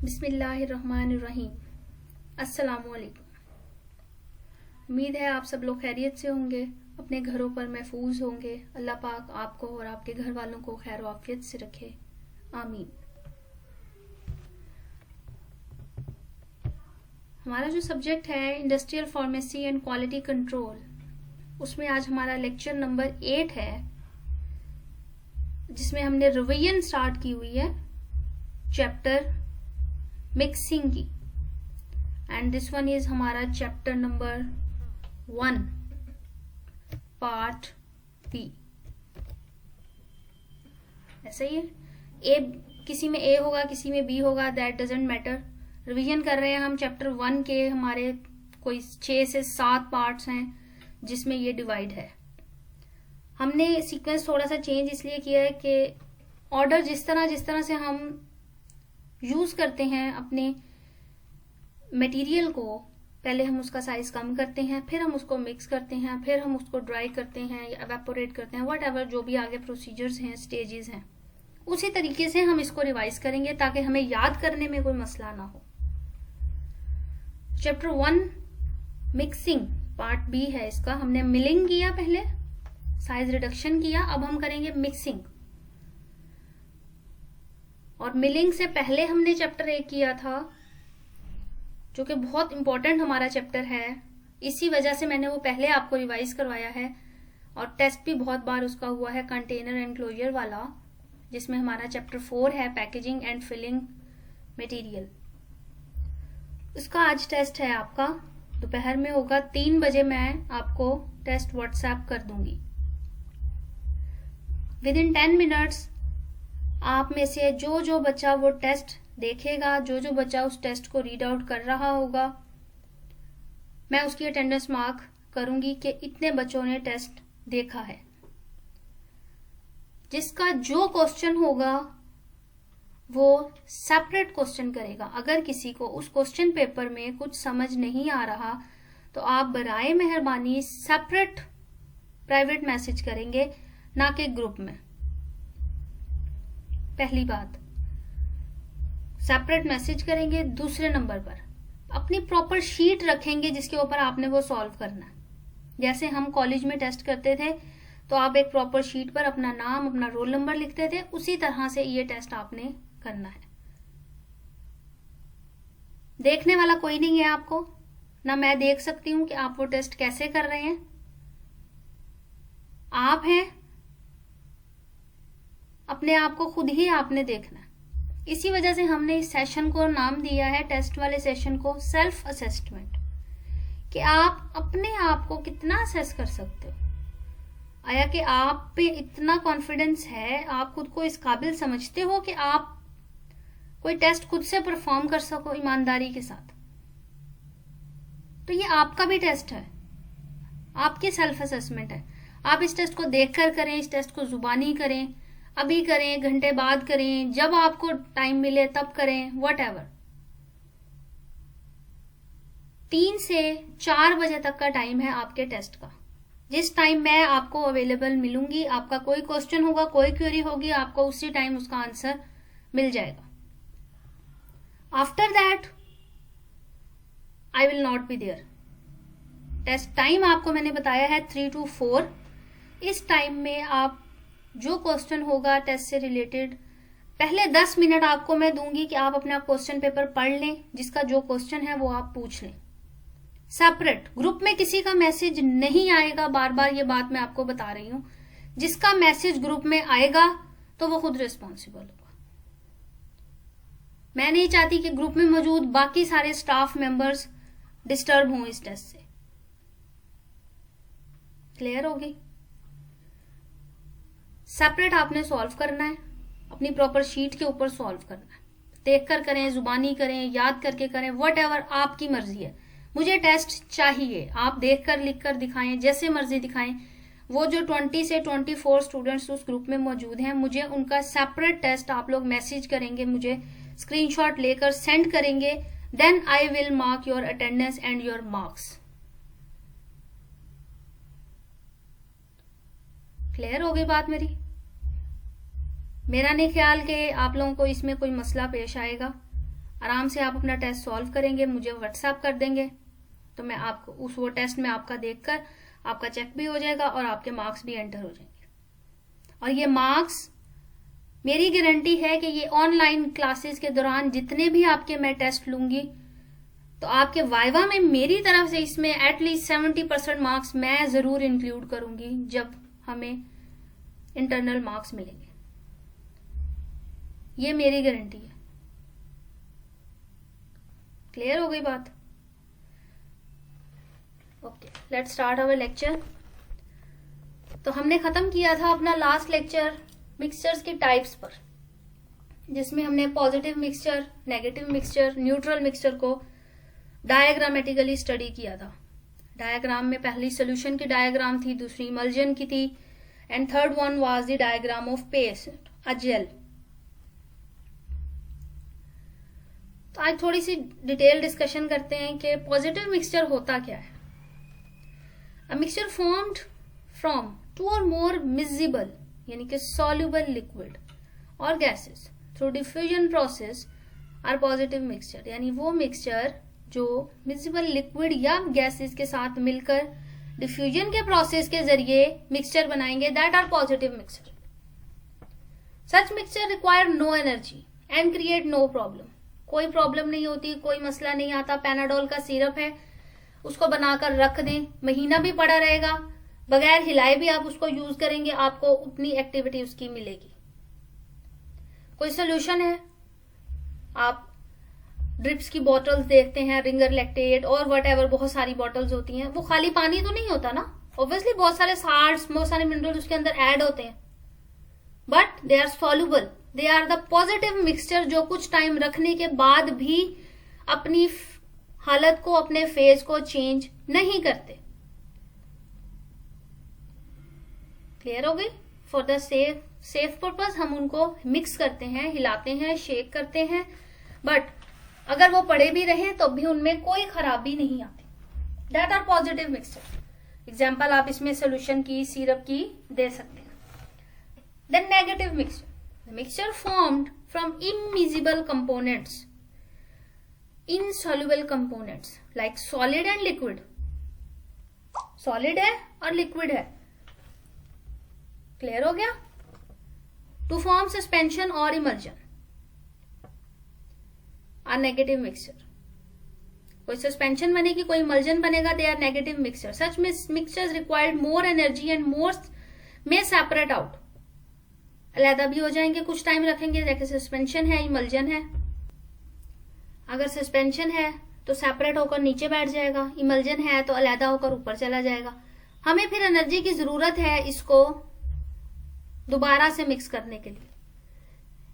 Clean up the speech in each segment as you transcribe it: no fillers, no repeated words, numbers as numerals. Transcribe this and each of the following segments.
बिस्मिल्लाहिर्रहमानिर्रहीम। अस्सलामुअलैकुम। उम्मीद है आप सब लोग खैरियत से होंगे, अपने घरों पर महफूज होंगे। अल्लाह पाक आपको और आपके घर वालों को खैर आफियत से रखे, आमीन। हमारा जो सब्जेक्ट है industrial pharmacy and quality control, उसमें आज हमारा लेक्चर नंबर 8 है, जिसमें हमने रिवीजन स्टार्ट की हुई है चैप्टर मिक्सिंग की। एंड दिस वन इज हमारा चैप्टर नंबर 1 पार्ट बी। ऐसा ही है, ए किसी में ए होगा, किसी में बी होगा, दैट डजेंट मैटर। रिवीजन कर रहे हैं हम चैप्टर 1 के। हमारे कोई 6 से 7 पार्ट्स हैं जिसमें ये डिवाइड है। हमने सीक्वेंस थोड़ा सा चेंज इसलिए किया है कि ऑर्डर जिस तरह से हम यूज करते हैं अपने मटेरियल को, पहले हम उसका साइज कम करते हैं, फिर हम उसको मिक्स करते हैं, फिर हम उसको ड्राई करते हैं या एवेपोरेट करते हैं, वट एवर जो भी आगे प्रोसीजर्स हैं, स्टेजेस हैं, उसी तरीके से हम इसको रिवाइज करेंगे ताकि हमें याद करने में कोई मसला ना हो। चैप्टर 1 मिक्सिंग पार्ट बी है इसका। हमने मिलिंग किया, पहले साइज रिडक्शन किया, अब हम करेंगे मिक्सिंग। और मिलिंग से पहले हमने चैप्टर 1 किया था, जो कि बहुत इंपॉर्टेंट हमारा चैप्टर है। इसी वजह से मैंने वो पहले आपको रिवाइज करवाया है और टेस्ट भी बहुत बार उसका हुआ है, कंटेनर एंक्लोजर वाला, जिसमें हमारा चैप्टर 4 है पैकेजिंग एंड फिलिंग मटेरियल। इसका आज टेस्ट है आपका, दोपहर में होगा 3 बजे। मैं आपको टेस्ट व्हाट्सएप कर दूंगी। विद इन 10 मिनट्स आप में से जो बच्चा वो टेस्ट देखेगा, जो बच्चा उस टेस्ट को रीड आउट कर रहा होगा, मैं उसकी अटेंडेंस मार्क करूंगी कि इतने बच्चों ने टेस्ट देखा है। जिसका जो क्वेश्चन होगा वो सेपरेट क्वेश्चन करेगा। अगर किसी को उस क्वेश्चन पेपर में कुछ समझ नहीं आ रहा तो आप बराए मेहरबानी सेपरेट प्राइवेट मैसेज करेंगे, ना कि ग्रुप में। पहली बात, सेपरेट मैसेज करेंगे। दूसरे नंबर पर अपनी प्रॉपर शीट रखेंगे जिसके ऊपर आपने वो सॉल्व करना है। जैसे हम कॉलेज में टेस्ट करते थे तो आप एक प्रॉपर शीट पर अपना नाम, अपना रोल नंबर लिखते थे, उसी तरह से ये टेस्ट आपने करना है। देखने वाला कोई नहीं है आपको, ना मैं देख सकती हूं कि आप वो टेस्ट कैसे कर रहे हैं। आप हैं, अपने आप को खुद ही आपने देखना है। इसी वजह से हमने इस सेशन को नाम दिया है, टेस्ट वाले सेशन को, सेल्फ असेसमेंट, कि आप अपने आप को कितना असेस कर सकते हो। आया कि आप पे इतना कॉन्फिडेंस है, आप खुद को इस काबिल समझते हो कि आप कोई टेस्ट खुद से परफॉर्म कर सको ईमानदारी के साथ। तो ये आपका भी टेस्ट है, आपकी सेल्फ असेसमेंट है। आप इस टेस्ट को देखकर करें, इस टेस्ट को जुबानी करें, अभी करें, घंटे बाद करें, जब आपको टाइम मिले तब करें, वट एवर। 3 से 4 बजे तक का टाइम है आपके टेस्ट का। जिस टाइम मैं आपको अवेलेबल मिलूंगी, आपका कोई क्वेश्चन होगा, कोई क्वेरी होगी, आपको उसी टाइम उसका आंसर मिल जाएगा। After that I will not be there. Test time आपको मैंने बताया है 3 to 4। इस टाइम में आप जो क्वेश्चन होगा टेस्ट से रिलेटेड, पहले 10 मिनट आपको मैं दूंगी कि आप अपना क्वेश्चन पेपर पढ़ लें, जिसका जो क्वेश्चन है वो आप पूछ लें सेपरेट। ग्रुप में किसी का मैसेज नहीं आएगा, बार बार ये बात मैं आपको बता रही हूं। जिसका मैसेज ग्रुप में आएगा तो वो खुद रिस्पॉन्सिबल होगा। मैं नहीं चाहती कि ग्रुप में मौजूद बाकी सारे स्टाफ मेंबर्स डिस्टर्ब हों इस टेस्ट से। क्लियर हो गई? सेपरेट आपने सॉल्व करना है, अपनी प्रॉपर शीट के ऊपर सॉल्व करना है। देखकर करें, जुबानी करें, याद करके करें, वट एवर, आपकी मर्जी है। मुझे टेस्ट चाहिए, आप देखकर लिखकर दिखाएं, जैसे मर्जी दिखाएं। वो जो 20 से 24 स्टूडेंट्स उस ग्रुप में मौजूद हैं, मुझे उनका सेपरेट टेस्ट आप लोग मैसेज करेंगे, मुझे स्क्रीनशॉट लेकर सेंड करेंगे। Then I will mark your attendance and your marks. Clear हो गई बात मेरी? मेरा नहीं ख्याल कि आप लोगों को इसमें कोई मसला पेश आएगा। आराम से आप अपना टेस्ट सॉल्व करेंगे, मुझे व्हाट्सएप कर देंगे, तो मैं आपको वो टेस्ट में आपका देखकर आपका चेक भी हो जाएगा और आपके मार्क्स भी एंटर हो जाएंगे। और ये मार्क्स मेरी गारंटी है कि ये ऑनलाइन क्लासेस के दौरान जितने भी आपके मैं टेस्ट लूंगी, तो आपके वाइवा में मेरी तरफ से इसमें एटलीस्ट 70% मार्क्स मैं जरूर इंक्लूड करूंगी जब हमें इंटरनल मार्क्स मिलेंगे। ये मेरी गारंटी है। क्लियर हो गई बात? Okay, let's start our lecture. तो हमने खत्म किया था अपना लास्ट लेक्चर मिक्सचर्स की टाइप्स पर, जिसमें हमने positive mixture, negative mixture, neutral mixture को डायग्रामेटिकली स्टडी किया था। डायग्राम में पहली सोल्यूशन की डायग्राम थी, दूसरी इमल्जन की थी, and third one was the diagram of paste, a gel. तो आज थोड़ी सी डिटेल डिस्कशन करते हैं कि पॉजिटिव मिक्सचर होता क्या है। A mixture formed from 2 or more miscible यानी कि soluble liquid और gases through diffusion process are positive mixture। यानी वो मिक्सचर जो miscible liquid या gases के साथ मिलकर डिफ्यूजन के प्रोसेस के जरिए मिक्सचर बनाएंगे, that are positive mixture. Such mixture require no energy and create no problem. कोई प्रॉब्लम नहीं होती, कोई मसला नहीं आता। पैनाडोल का सिरप है, उसको बनाकर रख दें, महीना भी पड़ा रहेगा, बगैर हिलाए भी आप उसको यूज करेंगे, आपको उतनी एक्टिविटी उसकी मिलेगी। कोई सोल्यूशन है, आप ड्रिप्स की बोतल्स देखते हैं, रिंगर लैक्टेट और व्हाटएवर, बहुत सारी बोतल्स होती हैं, वो खाली पानी तो नहीं होता ना, ऑब्वियसली बहुत सारे साल्ट्स, बहुत सारे मिनरल्स उसके अंदर ऐड होते हैं, but they are soluble, they are the positive mixture जो कुछ टाइम रखने के बाद भी अपनी हालत को, अपने फेज को चेंज नहीं करते। क्लियर हो गई? फॉर द सेफ पर्पज हम उनको मिक्स करते हैं, हिलाते हैं, शेक करते हैं, बट अगर वो पड़े भी रहे तो भी उनमें कोई खराबी नहीं आती। That are positive mixture. Example आप इसमें सोल्यूशन की, सिरप की दे सकते हैं। Then negative mixture, mixture formed from immiscible components, insoluble components like solid and liquid। Solid है और लिक्विड है। क्लियर हो गया? टू फॉर्म सस्पेंशन और इमल्जन आर नेगेटिव मिक्सचर। कोई सस्पेंशन बनेगी, कोई इमल्जन बनेगा, they are negative mixture. Such mixtures required more energy and more में सेपरेट आउट, अलहदा भी हो जाएंगे, कुछ टाइम रखेंगे। जैसे सस्पेंशन है, इमल्जन है। अगर सस्पेंशन है तो सेपरेट होकर नीचे बैठ जाएगा, इमल्जन है तो अलहदा होकर ऊपर चला जाएगा। हमें फिर एनर्जी की जरूरत है इसको दोबारा से मिक्स करने के लिए।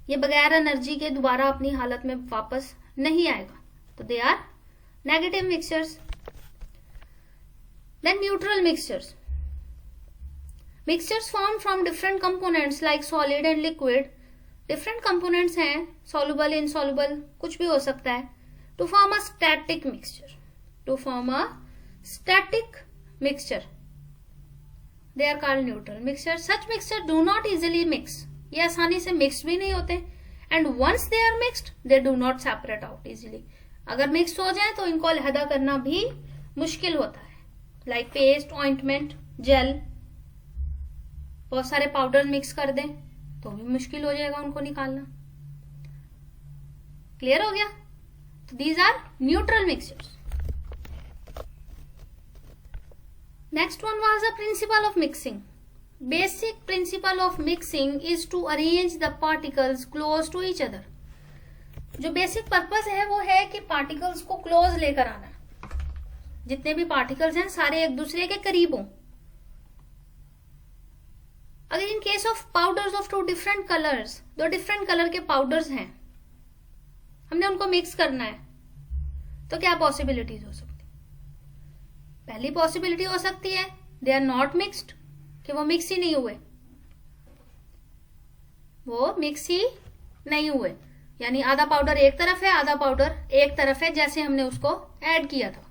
ये बगैर एनर्जी के दोबारा अपनी हालत में वापस नहीं आएगा, तो they are negative mixtures. Then neutral mixtures, mixtures form from different components like solid and liquid. Different components हैं, सॉल्युबल, इनसॉल्युबल, कुछ भी हो सकता है। To form a static mixture, to form a static mixture, they are called neutral mixture. Such mixture do not easily mix, ये आसानी से mix भी नहीं होते, and once they are mixed they do not separate out easily. अगर mix हो जाए तो इनको अलहदा करना भी मुश्किल होता है, लाइक पेस्ट, ऑइंटमेंट, जेल। बहुत सारे पाउडर मिक्स कर दें तो भी मुश्किल हो जाएगा उनको निकालना। क्लियर हो गया? तो these are neutral mixtures. Next one was the principle of mixing. Basic principle of mixing is to arrange the particles close to each other. जो बेसिक पर्पस है वो है कि पार्टिकल्स को क्लोज लेकर आना, जितने भी पार्टिकल्स हैं सारे एक दूसरे के करीब हों। अगर in case of powders of 2 different colours, 2 different colour के पाउडर्स हैं, हमने उनको मिक्स करना है, तो क्या पॉसिबिलिटीज हो सकती? पहली पॉसिबिलिटी हो सकती है दे आर नॉट मिक्स्ड, कि वो मिक्स ही नहीं हुए, वो मिक्स ही नहीं हुए, यानी आधा पाउडर एक तरफ है, आधा पाउडर एक तरफ है, जैसे हमने उसको ऐड किया था।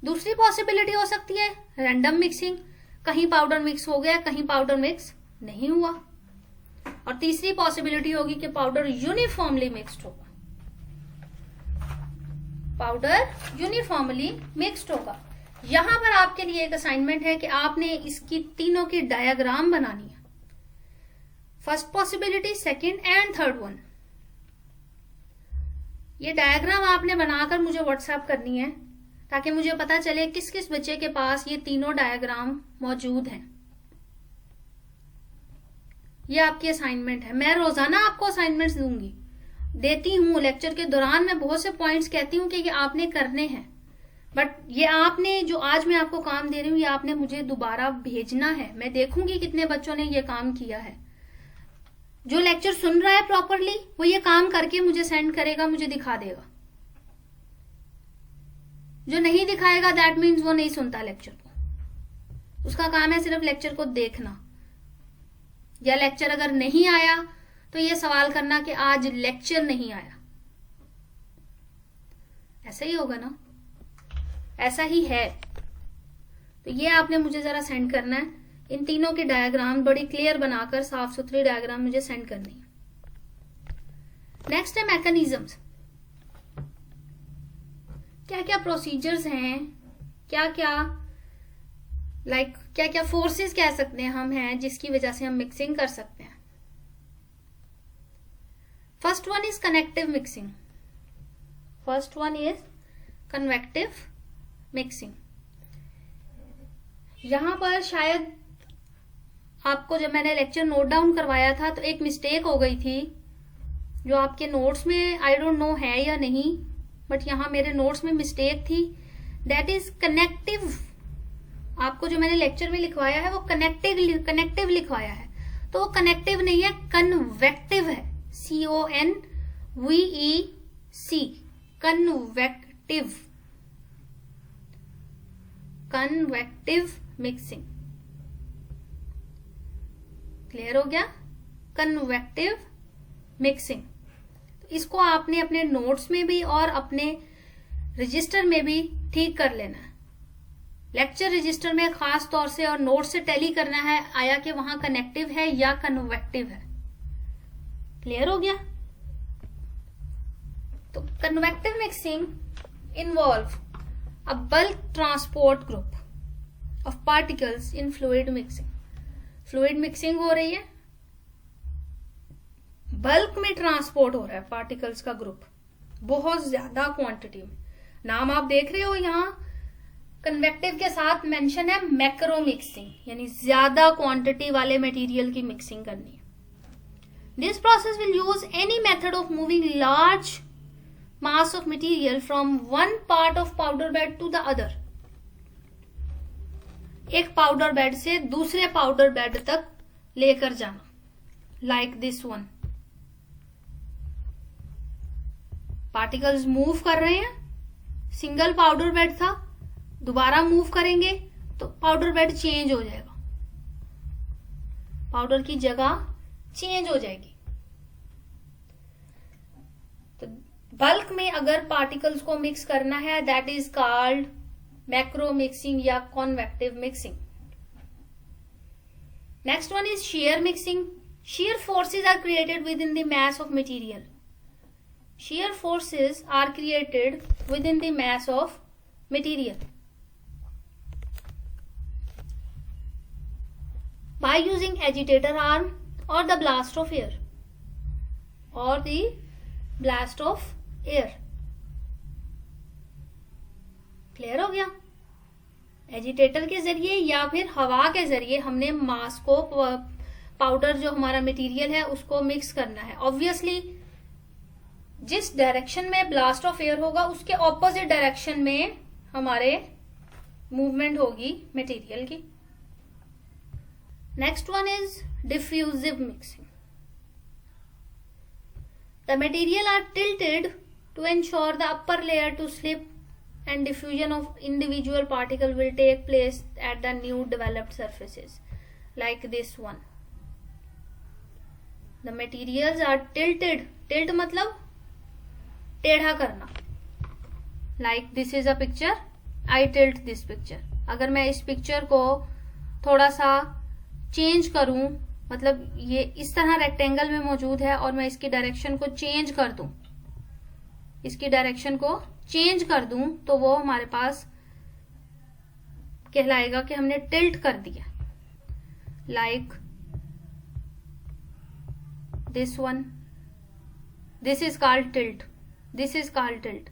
दूसरी पॉसिबिलिटी हो सकती है रैंडम मिक्सिंग, कहीं पाउडर मिक्स हो गया, कहीं पाउडर मिक्स नहीं हुआ। और तीसरी पॉसिबिलिटी होगी कि पाउडर यूनिफॉर्मली मिक्स्ड होगा। पाउडर यूनिफॉर्मली मिक्स्ड होगा। यहां पर आपके लिए एक असाइनमेंट है कि आपने इसकी तीनों की डायग्राम बनानी है, first possibility, second and third one. ये डायग्राम आपने बनाकर मुझे व्हाट्सएप करनी है ताकि मुझे पता चले किस किस बच्चे के पास ये तीनों डायग्राम मौजूद हैं। ये आपकी असाइनमेंट है। मैं रोजाना आपको असाइनमेंट्स दूंगी, देती हूँ। लेक्चर के दौरान मैं बहुत से पॉइंट्स कहती हूँ कि ये आपने करने हैं, बट ये आपने जो आज मैं आपको काम दे रही हूँ ये आपने मुझे दोबारा भेजना है। मैं देखूंगी कितने बच्चों ने ये काम किया है। जो लेक्चर सुन रहा है प्रॉपरली वो ये काम करके मुझे सेंड करेगा, मुझे दिखा देगा। जो नहीं दिखाएगा दैट मीन्स वो नहीं सुनता लेक्चर को। उसका काम है सिर्फ लेक्चर को देखना, या लेक्चर अगर नहीं आया तो ये सवाल करना कि आज लेक्चर नहीं आया। ऐसा ही होगा ना? ऐसा ही है। तो ये आपने मुझे जरा सेंड करना है। इन तीनों के डायग्राम बड़ी क्लियर बनाकर साफ सुथरी डायग्राम मुझे सेंड करनी है। नेक्स्ट है मैकेनिज्म्स। क्या क्या प्रोसीजर्स हैं, क्या क्या फोर्सेस कह सकते हैं हम हैं जिसकी वजह से हम मिक्सिंग कर सकते हैं। First one is connective mixing. First one is convective mixing. यहां पर शायद आपको जब मैंने लेक्चर नोट डाउन करवाया था तो एक मिस्टेक हो गई थी जो आपके नोट्स में आई डोंट नो है या नहीं, बट यहां मेरे नोट्स में मिस्टेक थी। That is connective. आपको जो मैंने लेक्चर में लिखवाया है वो कनेक्टिव लिखवाया है, तो वो कनेक्टिव नहीं है, कन्वेक्टिव है। CONVEC, convective mixing. क्लियर हो गया? Convective mixing. इसको आपने अपने नोट्स में भी और अपने रजिस्टर में भी ठीक कर लेना है। लेक्चर रजिस्टर में खास तौर से और नोट से टैली करना है आया कि वहां कनेक्टिव है या कन्वेक्टिव है। क्लियर हो गया? तो convective mixing involve a bulk transport group of particles in fluid mixing. Fluid mixing हो रही है, बल्क में ट्रांसपोर्ट हो रहा है पार्टिकल्स का ग्रुप, बहुत ज्यादा क्वांटिटी में। नाम आप देख रहे हो यहां कन्वेक्टिव के साथ मेंशन है मैक्रो मिक्सिंग, यानी ज्यादा क्वांटिटी वाले मटेरियल की मिक्सिंग करनी है। This process will use any method of moving large mass of material from one part of powder bed to the other. एक पाउडर बेड से दूसरे पाउडर बेड तक लेकर जाना, like this one. Particles move कर रहे हैं, सिंगल पाउडर बेड था, दोबारा मूव करेंगे तो पाउडर बेड चेंज हो जाएगा, पाउडर की जगह चेंज हो जाएगी। तो बल्क में अगर पार्टिकल्स को मिक्स करना है that is called macro mixing या convective mixing. Next one is shear mixing. shear forces are created within the mass of material. Shear forces are created within the mass of material by using agitator arm or the blast of air or the blast of air. Clear हो गया? Agitator के जरिए या फिर हवा के जरिए हमने मास को, पाउडर जो हमारा मटेरियल है उसको मिक्स करना है। ऑब्वियसली जिस डायरेक्शन में ब्लास्ट ऑफ एयर होगा उसके ऑपोजिट डायरेक्शन में हमारे मूवमेंट होगी मटेरियल की। Next one is diffusive mixing. The material are tilted to ensure the upper layer to slip and diffusion of individual particle will take place at the new developed surfaces like this one. The materials are tilted. Tilt मतलब टेढ़ा करना. Like this is a picture. I tilt this picture. अगर मैं इस picture को थोड़ा सा change करूं, मतलब ये इस तरह रेक्टेंगल में मौजूद है और मैं इसकी डायरेक्शन को चेंज कर दूं इसकी डायरेक्शन को चेंज कर दूं तो वो हमारे पास कहलाएगा कि हमने टिल्ट कर दिया, like this one, this is called tilt, this is called tilt.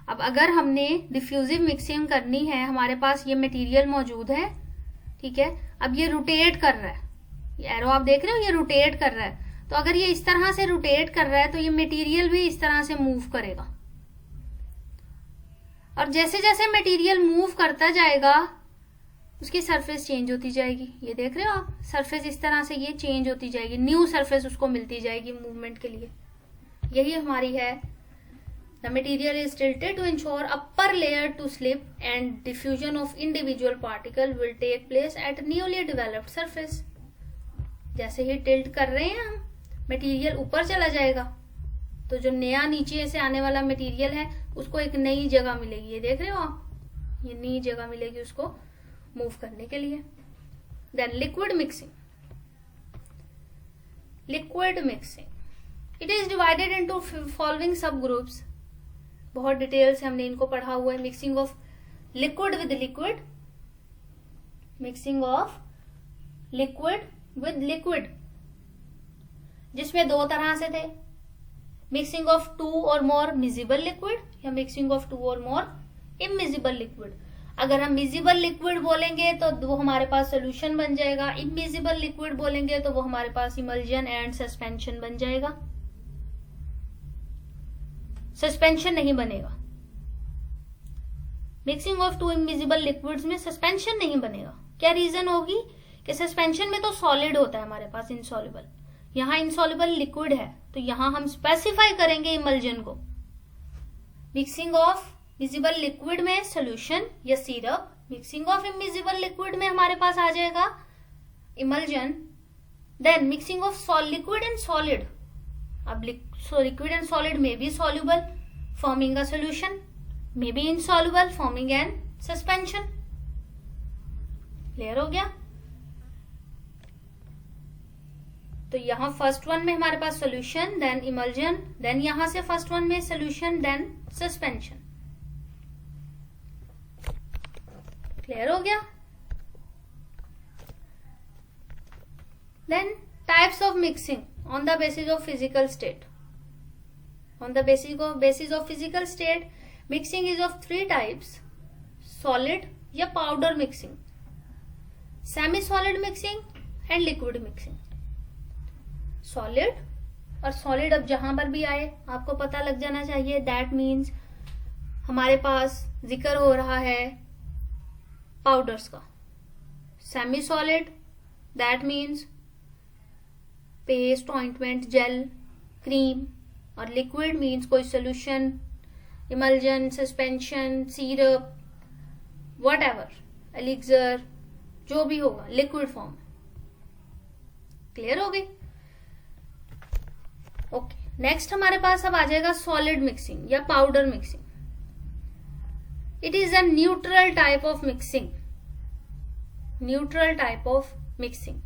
अब अगर हमने डिफ्यूजिव मिक्सिंग करनी है, हमारे पास ये मटेरियल मौजूद है, ठीक है, अब ये रोटेट कर रहा है, ये एरो आप देख रहे हो, ये रोटेट कर रहा है, तो अगर ये इस तरह से रोटेट कर रहा है तो ये मटेरियल भी इस तरह से मूव करेगा, और जैसे जैसे मटेरियल मूव करता जाएगा उसकी सरफेस चेंज होती जाएगी। ये देख रहे हो आप, सरफेस इस तरह से ये चेंज होती जाएगी, न्यू सरफेस उसको मिलती जाएगी मूवमेंट के लिए। यही हमारी है, the material is tilted to ensure upper layer to slip and diffusion of individual particle will take place at newly developed surface. जैसे ही टिल्ट कर रहे हैं हम, मटेरियल ऊपर चला जाएगा, तो जो नया नीचे से आने वाला मटेरियल है उसको एक नई जगह मिलेगी। ये देख रहे हो आप, ये नई जगह मिलेगी उसको मूव करने के लिए। Then liquid mixing, liquid mixing it is divided into following subgroups. बहुत डिटेल से हमने इनको पढ़ा हुआ है। Mixing of liquid with liquid, mixing of liquid with liquid, जिसमें दो तरह से थे, मिक्सिंग ऑफ टू और मोर मिजिबल लिक्विड या मिक्सिंग ऑफ टू और मोर इमिजिबल लिक्विड। अगर हम मिजिबल लिक्विड बोलेंगे तो वो हमारे पास सोल्यूशन बन जाएगा, इमिजिबल लिक्विड बोलेंगे तो वो हमारे पास इमल्जन एंड सस्पेंशन बन जाएगा। सस्पेंशन नहीं बनेगा, mixing of two immiscible liquids में सस्पेंशन नहीं बनेगा। क्या रीजन होगी कि सस्पेंशन में तो सॉलिड होता है हमारे पास, इनसॉल्युबल, यहां इनसॉल्युबल लिक्विड है, तो यहां हम स्पेसिफाई करेंगे इमल्जन को। मिक्सिंग ऑफ मिजिबल लिक्विड में सोल्यूशन या syrup, mixing of immiscible liquid में हमारे पास आ जाएगा emulsion. Then mixing of liquid and solid, अब लिक्विड एंड सॉलिड में be soluble forming a solution, may be insoluble forming an suspension. Clear हो गया? तो यहां फर्स्ट वन में हमारे पास सोल्यूशन, देन इमल्जन, देन यहां से फर्स्ट वन में सोल्यूशन, देन सस्पेंशन। क्लियर हो गया? Then types of mixing on the basis of physical state. On the basis of physical state mixing is of three types, solid या powder mixing, semi solid mixing and liquid mixing. Solid और solid अब जहां पर भी आए आपको पता लग जाना चाहिए, दैट मीन्स हमारे पास जिक्र हो रहा है पाउडर्स का। Semi solid that means paste, ointment, gel, cream, और लिक्विड मीन्स कोई solution, emulsion, suspension, syrup, whatever, elixir, जो भी होगा लिक्विड फॉर्म। क्लियर हो गई? ओके, नेक्स्ट हमारे पास अब आ जाएगा सॉलिड मिक्सिंग या powder mixing. It is a neutral type of mixing, neutral type of mixing.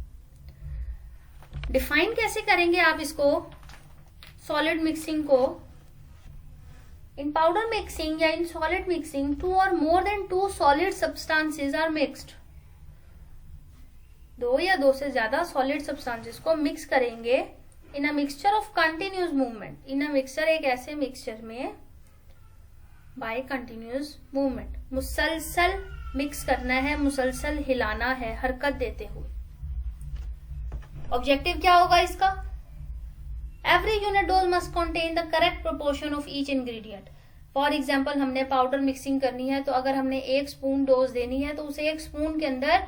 Define कैसे करेंगे आप इसको, सॉलिड मिक्सिंग को? इन पाउडर मिक्सिंग या इन सॉलिड मिक्सिंग, टू और more than two solid substances are mixed. दो या दो से ज्यादा सॉलिड सब्सटेंसेस को मिक्स करेंगे in a mixture of continuous movement. In a mixture, एक ऐसे मिक्सचर में बाय कंटिन्यूस मूवमेंट, मुसलसल मिक्स करना है, मुसलसल हिलाना है हरकत देते हुए। ऑब्जेक्टिव क्या होगा इसका? Every unit dose must contain the correct proportion of each ingredient. For example हमने पाउडर मिक्सिंग करनी है, तो अगर हमने 1 स्पून डोज देनी है तो उस 1 स्पून के अंदर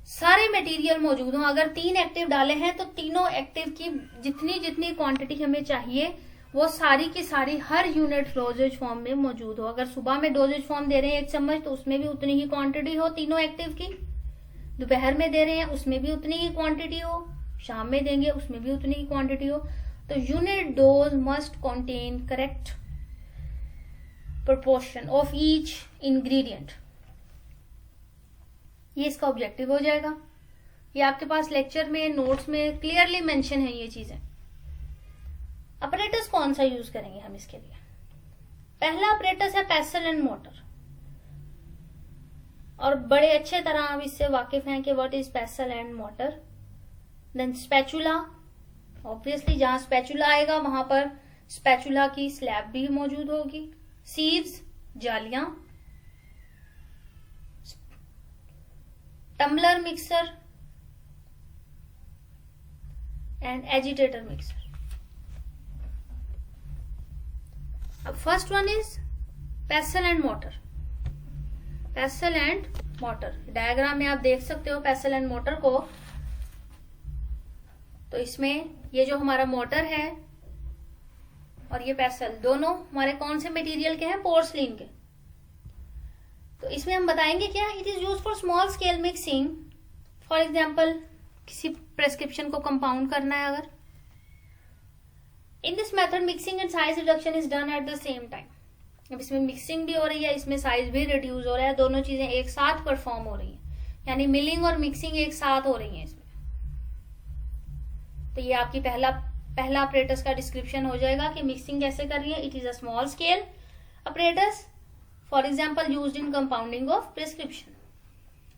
सारे मटेरियल मौजूद हों। अगर 3 एक्टिव डाले हैं तो तीनों एक्टिव की जितनी जितनी क्वांटिटी हमें चाहिए वो सारी की सारी हर यूनिट डोजेज फॉर्म में मौजूद हो। अगर सुबह में डोजेज फॉर्म दे रहे हैं 1 चम्मच तो उसमें भी उतनी ही क्वांटिटी हो तीनों एक्टिव की। दोपहर में दे रहे हैं उसमें भी उतनी ही क्वांटिटी हो, शाम में देंगे उसमें भी उतनी ही क्वांटिटी हो। तो unit dose must contain correct proportion of each ingredient. ये इसका ऑब्जेक्टिव हो जाएगा। ये आपके पास लेक्चर में, नोट्स में क्लियरली मेंशन है ये चीजें। ऑपरेटर्स कौन सा यूज करेंगे हम इसके लिए? पहला ऑपरेटर्स है पेसल एंड मोटर, और बड़े अच्छे तरह आप इससे वाकिफ हैं कि what is pestle and mortar. Then spatula, obviously जहां स्पैचुला आएगा वहां पर स्पैचुला की स्लैब भी मौजूद होगी। सीव्स, जालियां। Tumbler mixer and agitator mixer. अब first one is pestle and mortar. Pestle and mortar, diagram में आप देख सकते हो पेसल एंड मोटर को। तो इसमें ये जो हमारा मोटर है और ये पेसल, दोनों हमारे कौन से मटेरियल के हैं? पोर्सलिन के। तो इसमें हम बताएंगे क्या, it is use for small scale mixing. For example किसी प्रेस्क्रिप्शन को कंपाउंड करना है अगर, in this method mixing and size reduction is done at the same time. अब इसमें मिक्सिंग भी हो रही है, इसमें साइज भी रिड्यूस हो रहा है, दोनों चीजें एक साथ परफॉर्म हो रही है, यानी मिलिंग और मिक्सिंग एक साथ हो रही है इसमें। तो ये आपकी पहला ऑपरेटर्स का डिस्क्रिप्शन हो जाएगा कि मिक्सिंग कैसे कर रही है। It is a small scale operators, for example used in compounding of prescription.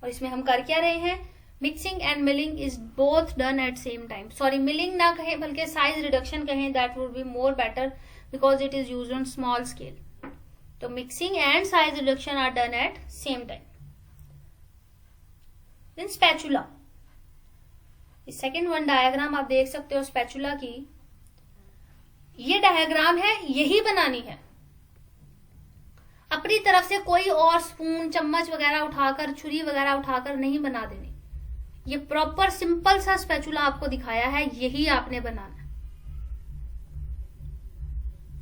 और इसमें हम कर क्या रहे हैं? Mixing and milling is both done at same time. Sorry, milling ना कहें बल्कि साइज रिडक्शन कहें, that would be more better because it is used on small scale. तो mixing and size reduction are done at same time. Then spatula, second one diagram आप देख सकते हो spatula की। ये डायग्राम है, यही बनानी है, अपनी तरफ से कोई और स्पून, चम्मच वगैरह उठाकर, छुरी वगैरह उठाकर नहीं बना देनी। ये प्रॉपर सिंपल सा स्पैचुला आपको दिखाया है, यही आपने बनाना है,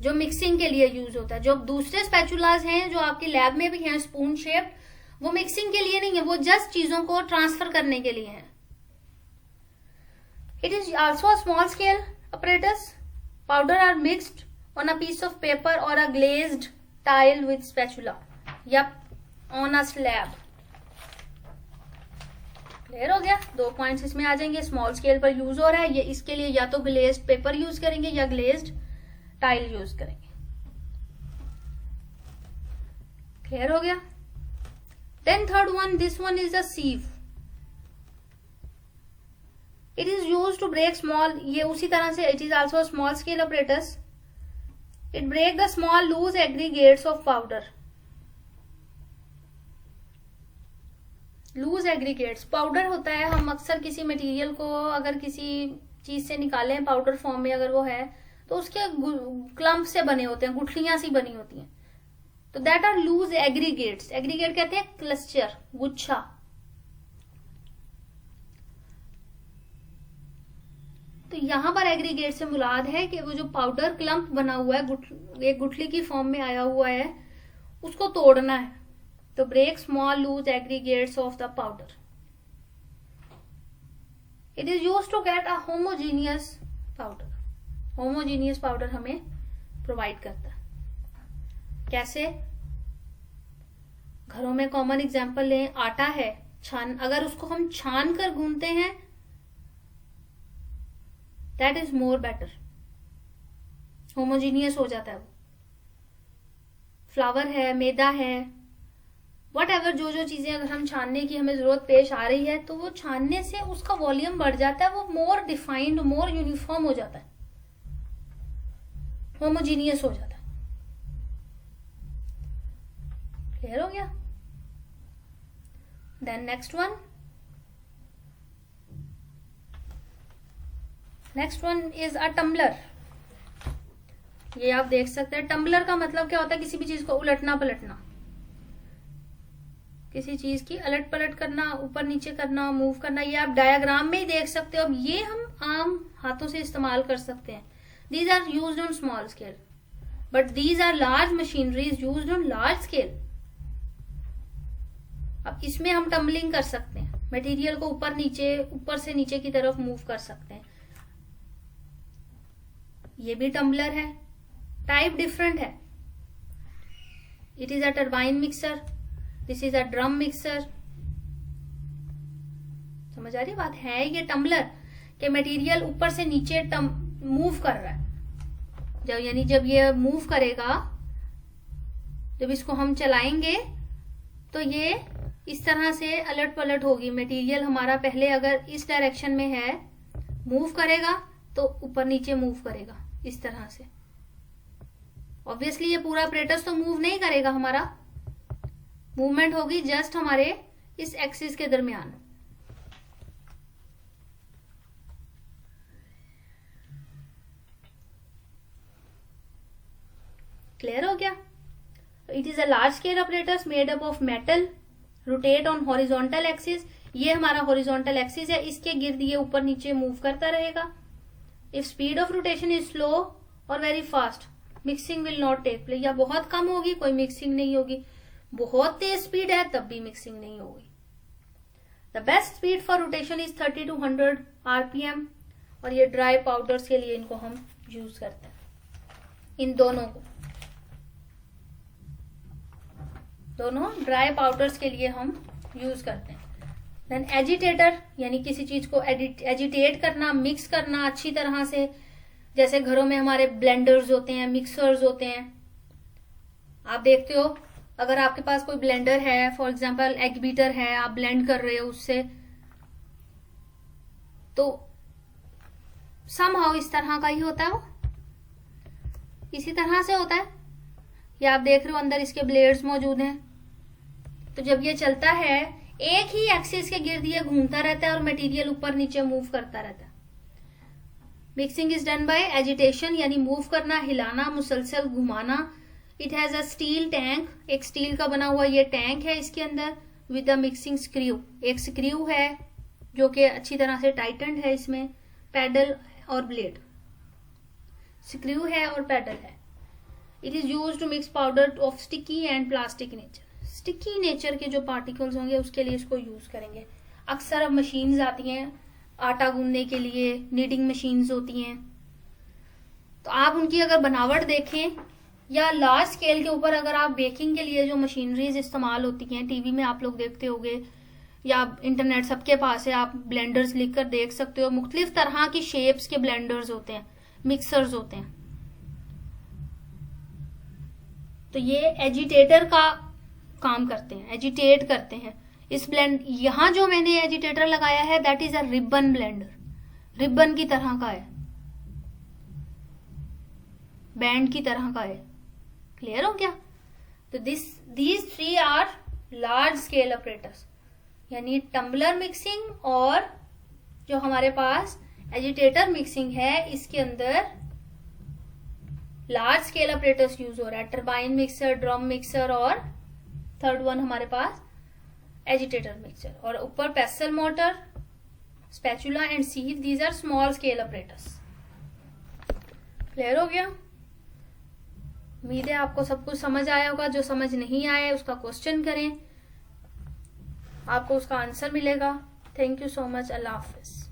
जो मिक्सिंग के लिए यूज होता है। जो दूसरे स्पैचुलाज हैं जो आपकी लैब में भी हैं स्पून शेप, वो मिक्सिंग के लिए नहीं है, वो जस्ट चीजों को ट्रांसफर करने के लिए है। It is also a small scale apparatus. Powder are mixed on a piece of paper or a glazed tile with spatula. Yep, on a slab. Clear हो गया? 2 पॉइंट्स इसमें आ जाएंगे। स्मॉल स्केल पर यूज हो रहा है, ये इसके लिए या तो ग्लेज्ड पेपर यूज करेंगे या ग्लेज्ड टाइल यूज करेंगे। क्लियर हो गया? Then third one, this one is a sieve. It is use to break small, ये उसी तरह से it is also small scale operators. It break the small loose aggregates of powder. Loose aggregates powder होता है, हम अक्सर किसी material को अगर किसी चीज से निकालें पाउडर फॉर्म में अगर वो है, तो उसके क्लम्प से बने होते हैं, गुठलियां सी बनी होती हैं, तो that are loose aggregates. Aggregate कहते हैं क्लस्टर, गुच्छा। तो यहां पर एग्रीगेट से मुराद है कि वो जो पाउडर क्लम्प बना हुआ है, एक गुठली की फॉर्म में आया हुआ है, उसको तोड़ना है। तो break small loose aggregates of the powder. It is use to get a homogeneous powder. Homogeneous powder हमें प्रोवाइड करता है। कैसे? घरों में कॉमन एग्जांपल लें, आटा है, अगर उसको हम छान कर गूंथते हैं, that is more better, homogeneous हो जाता है वो। फ्लावर है, मैदा है, वट एवर, जो जो चीजें अगर हम छानने की हमें जरूरत पेश आ रही है, तो वो छानने से उसका वॉल्यूम बढ़ जाता है, वो मोर डिफाइंड, मोर यूनिफॉर्म हो जाता है, होमोजीनियस हो जाता है। क्लियर हो गया? Then next one is a tumbler. ये आप देख सकते हैं, टम्बलर का मतलब क्या होता है? किसी भी चीज को उलटना पलटना, किसी चीज की अलट पलट करना, ऊपर नीचे करना, मूव करना। ये आप डायग्राम में ही देख सकते हो। अब ये हम आम हाथों से इस्तेमाल कर सकते हैं। These are used on small scale, but these are large machineries used on large scale. अब इसमें हम टम्बलिंग कर सकते हैं, मटेरियल को ऊपर से नीचे की तरफ मूव कर सकते हैं। ये भी टम्बलर है, टाइप डिफरेंट है। It is a turbine mixer, this is a drum mixer. समझ आ रही बात? है ये टम्बलर के मटेरियल ऊपर से नीचे मूव कर रहा है, जब ये मूव करेगा, जब इसको हम चलाएंगे तो ये इस तरह से अलट पलट होगी। मटेरियल हमारा पहले अगर इस डायरेक्शन में है, मूव करेगा तो ऊपर नीचे मूव करेगा इस तरह से। ऑब्वियसली ये पूरा अपरेटस तो मूव नहीं करेगा, हमारा मूवमेंट होगी जस्ट हमारे इस एक्सिस के दरमियान। क्लियर हो गया? It is a large scale apparatus made up of metal, rotate on horizontal axis. ये हमारा हॉरिजॉन्टल एक्सिस है, इसके गिर्द ये ऊपर नीचे मूव करता रहेगा। If speed of rotation is slow और very fast, mixing will not take place. या बहुत कम होगी, कोई मिक्सिंग नहीं होगी। बहुत तेज स्पीड है तब भी मिक्सिंग नहीं होगी। The best speed for rotation is 30 to 100 RPM। और ये ड्राई पाउडर्स के लिए इनको हम यूज करते हैं, इन दोनों को, दोनों ड्राई पाउडर्स के लिए हम यूज करते हैं। देन एजिटेटर, यानी किसी चीज को एजिटेट करना, मिक्स करना अच्छी तरह से। जैसे घरों में हमारे ब्लेंडर्स होते हैं, मिक्सर्स होते हैं। आप देखते हो अगर आपके पास कोई ब्लेंडर है, फॉर एग्जांपल एग बीटर है, आप ब्लेंड कर रहे हो उससे, तो समहाउ इस तरह का ही होता है, वो इसी तरह से होता है। ये आप देख रहे हो अंदर इसके ब्लेड्स मौजूद हैं। तो जब ये चलता है, एक ही एक्सिस के गिर्द ये घूमता रहता है और मटेरियल ऊपर नीचे मूव करता रहता है। Mixing is done by agitation, यानी मूव करना, हिलाना, मुसलसल घुमाना। It has a steel tank, एक स्टील का बना हुआ ये टैंक है इसके अंदर, विद द मिक्सिंग स्क्रू। एक स्क्रू है जो कि अच्छी तरह से टाइटन्ड है, इसमें पैडल और ब्लेड, स्क्रू है और पैडल है। It is use to mix powder of sticky and plastic nature. Sticky nature के जो पार्टिकल्स होंगे उसके लिए इसको यूज करेंगे। अक्सर अब मशीन्स आती हैं आटा गूंदने के लिए, नीडिंग मशीन्स होती हैं, तो आप उनकी अगर बनावट देखें, या लार्ज स्केल के ऊपर अगर आप बेकिंग के लिए जो मशीनरीज इस्तेमाल होती हैं, टीवी में आप लोग देखते होंगे या इंटरनेट सबके पास है, आप ब्लेंडर्स लिखकर देख सकते हो। मुख्तलिफ तरह की शेप्स के ब्लेंडर्स होते हैं, मिक्सर्स होते हैं। तो ये एजिटेटर का काम करते हैं, एजिटेट करते हैं। इस ब्लेंड, यहां जो मैंने एजिटेटर लगाया है that is a ribbon blender, ribbon की तरह का है, बैंड की तरह का है। क्लियर हो गया? तो these three are large scale apparatus, यानी टम्बलर मिक्सिंग और जो हमारे पास एजिटेटर मिक्सिंग है, इसके अंदर लार्ज स्केल अपरेटस यूज हो रहा है। टरबाइन मिक्सर, ड्रम मिक्सर और थर्ड वन हमारे पास एजिटेटर मिक्सर। और ऊपर pestle mortar, spatula and sieve, these are small scale apparatus. Clear हो गया? उम्मीद है आपको सब कुछ समझ आया होगा। जो समझ नहीं आया उसका क्वेश्चन करें, आपको उसका आंसर मिलेगा। Thank you so much. Allah Hafiz.